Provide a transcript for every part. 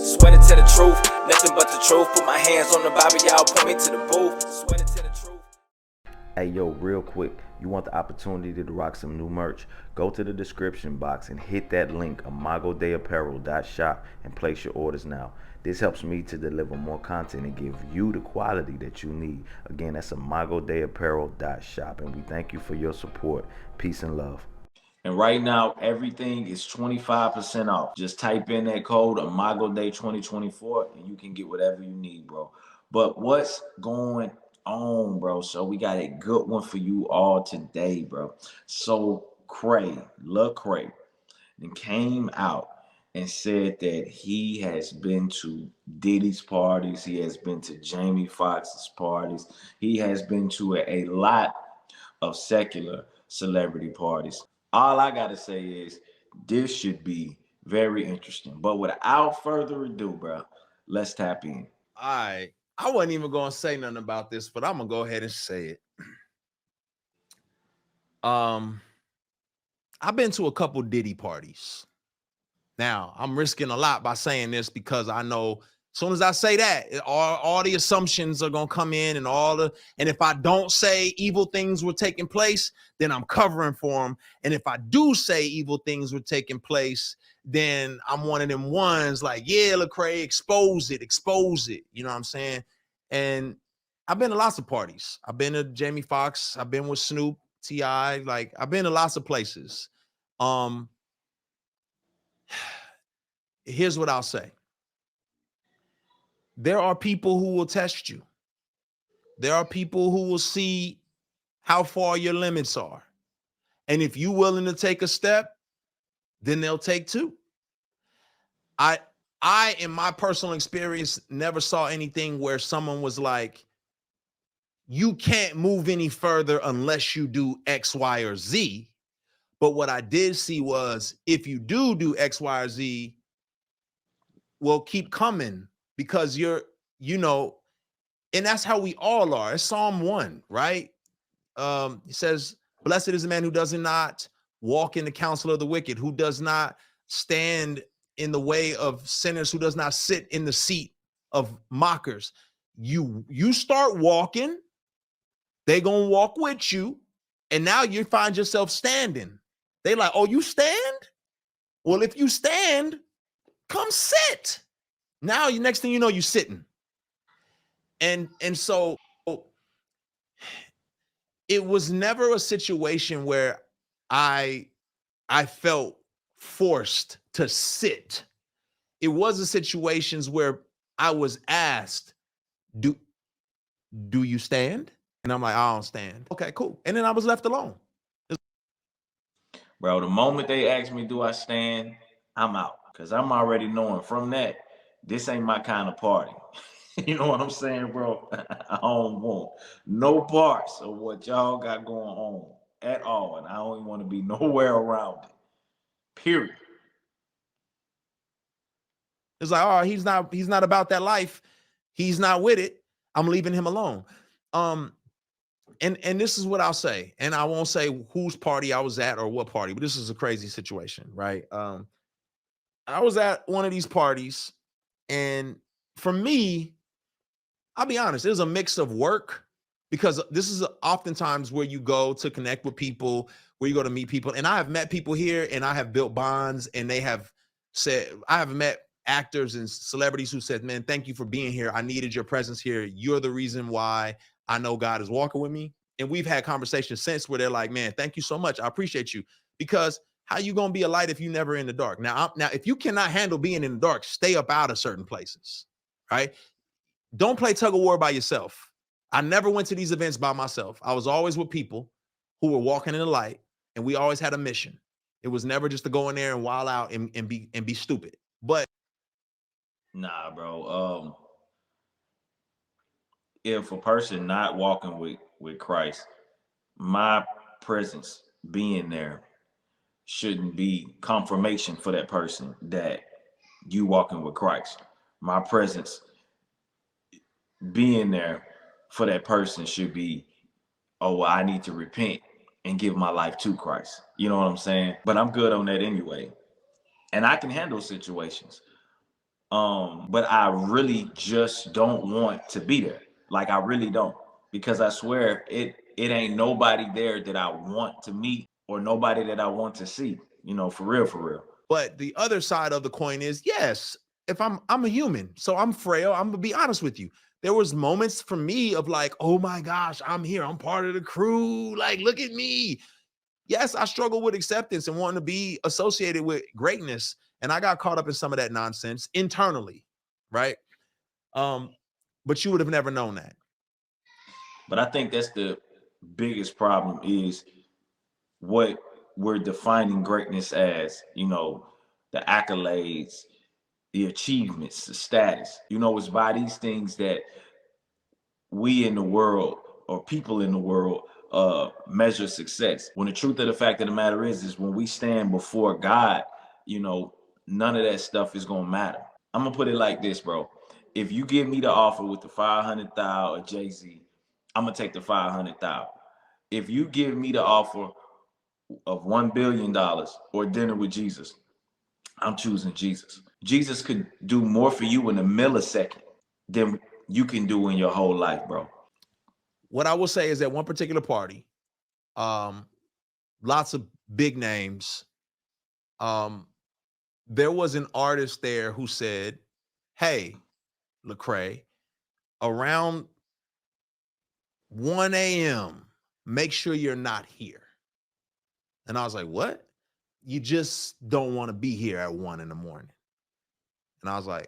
Sweated to the truth, nothing but the truth. Put my hands on the Bible, y'all point me to the booth. Sweated to the truth. Hey yo, real quick, you want the opportunity to rock some new merch? Go to the description box and hit that link, imagodayapparel.shop, and place your orders now. This helps me to deliver more content and give you the quality that you need. Again, that's imagodayapparel.shop, and we thank you for your support. Peace and love. And right now, everything is 25% off. Just type in that code ImagoDay2024 and you can get whatever you need, bro. But what's going on, bro? So we got a good one for you all today, bro. So Lecrae, and came out and said that he has been to Diddy's parties, he has been to Jamie Foxx's parties, he has been to a lot of secular celebrity parties. All I gotta say is this should be very interesting. But without further ado, bro, let's tap in. All right. I wasn't even gonna say nothing about this, but I'm gonna go ahead and say it. I've been to a couple Diddy parties. Now, I'm risking a lot by saying this because I know as soon as I say that, all the assumptions are gonna come in and if I don't say evil things were taking place, then I'm covering for them. And if I do say evil things were taking place, then I'm one of them ones like, yeah, Lecrae, expose it. You know what I'm saying? And I've been to lots of parties. I've been to Jamie Foxx. I've been with Snoop, T.I. Like, I've been to lots of places. Here's what I'll say. There are people who will test you. There are people who will see how far your limits are. And if you're willing to take a step, then they'll take two. I, in my personal experience, never saw anything where someone was like, you can't move any further unless you do X, Y, or Z. But what I did see was if you do X, Y, or Z, well, keep coming because and that's how we all are. It's Psalm 1, right? It says, blessed is the man who does not walk in the counsel of the wicked, who does not stand in the way of sinners, who does not sit in the seat of mockers. You start walking, they gonna walk with you, and now you find yourself standing. They like, oh, you stand? Well, if you stand, come sit. Now, next thing you know, you're sitting. And so it was never a situation where I felt forced to sit. It was a situations where I was asked, do you stand? And I'm like, I don't stand. Okay, cool. And then I was left alone. Bro, the moment they ask me, do I stand? I'm out. Because I'm already knowing from that, this ain't my kind of party. You know what I'm saying, bro? I don't want no parts of what y'all got going on at all. And I don't even want to be nowhere around it. Period. It's like, oh, he's not about that life. He's not with it. I'm leaving him alone. And this is what I'll say. And I won't say whose party I was at or what party, but this is a crazy situation, right? I was at one of these parties, and for me, I'll be honest, it was a mix of work because this is oftentimes where you go to connect with people, where you go to meet people. And I have met people here and I have built bonds, and they have said, I have met actors and celebrities who said, man, thank you for being here. I needed your presence here. You're the reason why I know God is walking with me. And we've had conversations since where they're like, man, thank you so much. I appreciate you. Because how you going to be a light if you never in the dark? Now, if you cannot handle being in the dark, stay up out of certain places, right? Don't play tug of war by yourself. I never went to these events by myself. I was always with people who were walking in the light, and we always had a mission. It was never just to go in there and wild out and be stupid. But nah, bro. If a person not walking with Christ, my presence being there shouldn't be confirmation for that person that you walking with Christ. My presence being there for that person should be, oh, well, I need to repent and give my life to Christ. You know what I'm saying? But I'm good on that anyway. And I can handle situations. But I really just don't want to be there. Like I really don't, because I swear it ain't nobody there that I want to meet or nobody that I want to see. You know, for real, for real. But the other side of the coin is, yes, if I'm a human, so I'm frail. I'm gonna be honest with you. There was moments for me of like, oh my gosh, I'm here. I'm part of the crew. Like, look at me. Yes, I struggle with acceptance and wanting to be associated with greatness. And I got caught up in some of that nonsense internally, right? But you would have never known that. But I think that's the biggest problem is what we're defining greatness as, you know, the accolades, the achievements, the status. You know, it's by these things that we in the world or people in the world measure success. When the truth of the fact of the matter is when we stand before God, you know, none of that stuff is gonna matter. I'm gonna put it like this, bro. If you give me the offer with the 500,000 or Jay-Z, I'm gonna take the 500,000. If you give me the offer of $1 billion or dinner with Jesus, I'm choosing Jesus. Jesus could do more for you in a millisecond than you can do in your whole life, bro. What I will say is that one particular party, lots of big names. There was an artist there who said, hey, Lecrae, around 1 a.m., make sure you're not here. And I was like, what? You just don't want to be here at 1 in the morning. And I was like,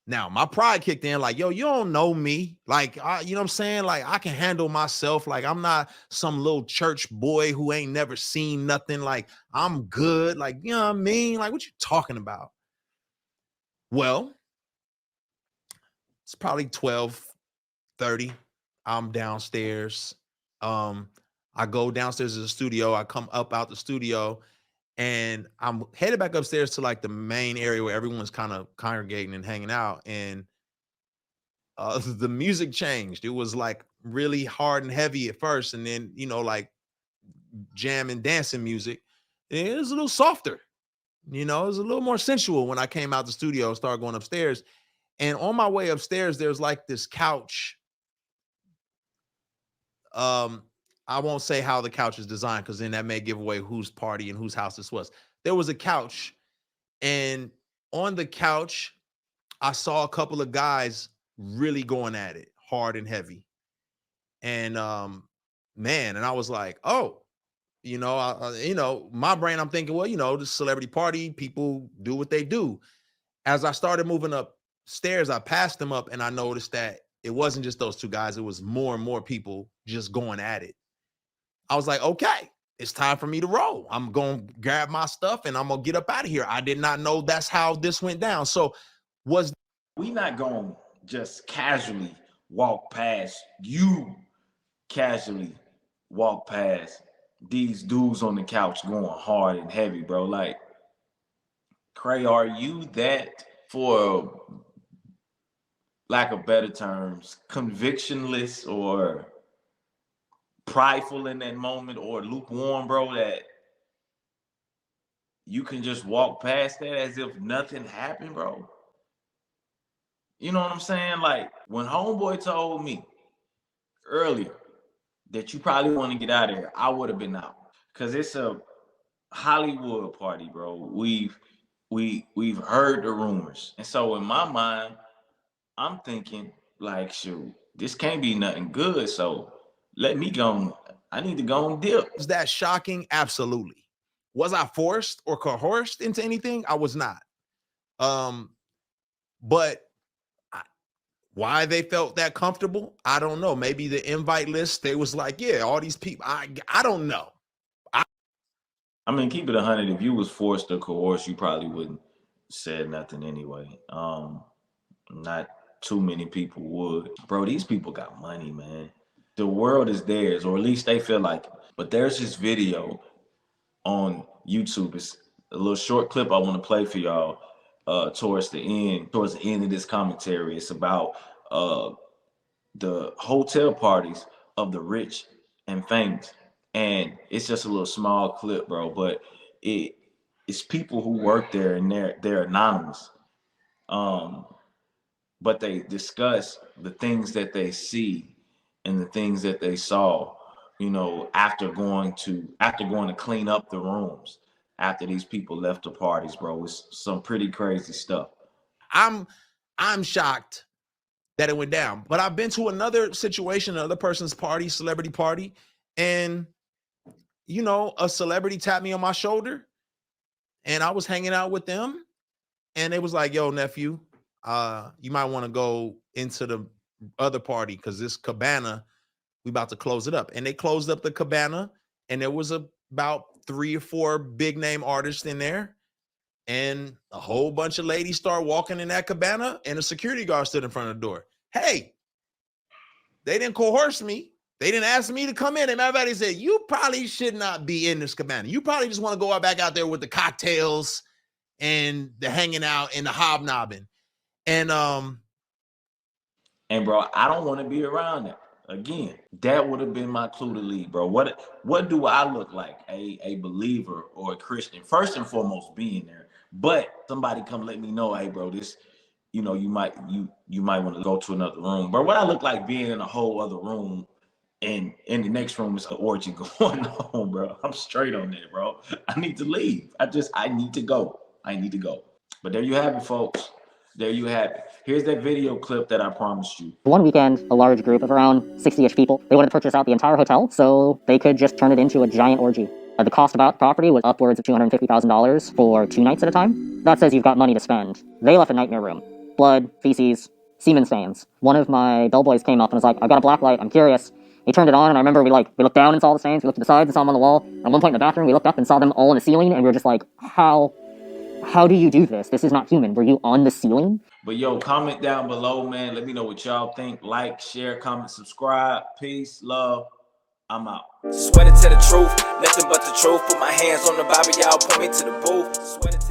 now my pride kicked in, like, yo, you don't know me. Like, you know what I'm saying? Like, I can handle myself. Like, I'm not some little church boy who ain't never seen nothing. Like, I'm good. Like, you know what I mean? Like, what you talking about? Well, it's probably 12:30. I'm downstairs. I go downstairs to the studio. I come up out the studio and I'm headed back upstairs to like the main area where everyone's kind of congregating and hanging out. And the music changed. It was like really hard and heavy at first. And then, you know, like jam and dancing music. And it was a little softer. You know, it was a little more sensual when I came out the studio and started going upstairs. And on my way upstairs, there's like this couch. I won't say how the couch is designed because then that may give away whose party and whose house this was. There was a couch, and on the couch, I saw a couple of guys really going at it hard and heavy. And man, and I was like, oh, you know, my brain, I'm thinking, well, you know, the celebrity party, people do what they do. As I started moving upstairs, I passed them up and I noticed that it wasn't just those two guys, it was more and more people just going at it. I was like, okay, it's time for me to roll. I'm going to grab my stuff and I'm going to get up out of here. I did not know that's how this went down. So we not going to just casually walk past you, casually walk past these dudes on the couch going hard and heavy, bro. Like, Cray, are you that, for lack of better terms, convictionless or prideful in that moment, or lukewarm, bro, that you can just walk past that as if nothing happened, bro? You know what I'm saying? Like, when homeboy told me earlier that you probably want to get out of here, I would have been out, because it's a Hollywood party, bro. We've heard the rumors, and so in my mind, I'm thinking like, shoot, this can't be nothing good. So let me go. I need to go and dip. Was that shocking? Absolutely. Was I forced or coerced into anything? I was not. But why they felt that comfortable, I don't know. Maybe the invite list, they was like, yeah, all these people. I don't know. I mean, keep it 100. If you was forced or coerced, you probably wouldn't said nothing anyway. Not too many people would. Bro, these people got money, man. The world is theirs, or at least they feel like it. But there's this video on YouTube. It's a little short clip I want to play for y'all towards the end of this commentary. It's about the hotel parties of the rich and famous. And it's just a little small clip, bro. But it's people who work there and they're anonymous. But they discuss the things that they see and the things that they saw, you know, after going to clean up the rooms after these people left the parties, bro. It's some pretty crazy stuff. I'm shocked that it went down. But I've been to another situation, another person's party, celebrity party, and you know, a celebrity tapped me on my shoulder, and I was hanging out with them, and it was like, "Yo, nephew, you might want to go into the other party because this cabana, we about to close it up." And they closed up the cabana, and there was about 3 or 4 big name artists in there, and a whole bunch of ladies start walking in that cabana, and a security guard stood in front of the door. Hey, they didn't coerce me. They didn't ask me to come in. And everybody said, you probably should not be in this cabana. You probably just want to go back out there with the cocktails and the hanging out and the hobnobbing. And bro, I don't want to be around that. Again, that would have been my clue to leave, bro. What do I look like? A believer or a Christian? First and foremost, being there. But somebody come let me know, hey, bro, this, you know, you might want to go to another room. Bro, what I look like being in a whole other room, and in the next room is an orgy going on, bro. I'm straight on that, bro. I need to leave. I need to go. I need to go. But there you have it, folks. There you have it. Here's that video clip that I promised you. One weekend, a large group of around 60-ish people, they wanted to purchase out the entire hotel so they could just turn it into a giant orgy. The cost about the property was upwards of $250,000 for 2 nights at a time. That says you've got money to spend. They left a nightmare room. Blood, feces, semen stains. One of my bellboys came up and was like, I've got a black light, I'm curious. He turned it on, and I remember we looked down and saw the stains, we looked to the sides and saw them on the wall. At one point in the bathroom, we looked up and saw them all on the ceiling, and we were just like, how do you do this? This is not human. Were you on the ceiling? But yo, comment down below, man. Let me know what y'all think. Like, share, comment, subscribe. Peace, love. I'm out. Swear to tell the truth, nothing but the truth. Put my hands on the Bible, y'all point me to the booth. Swear to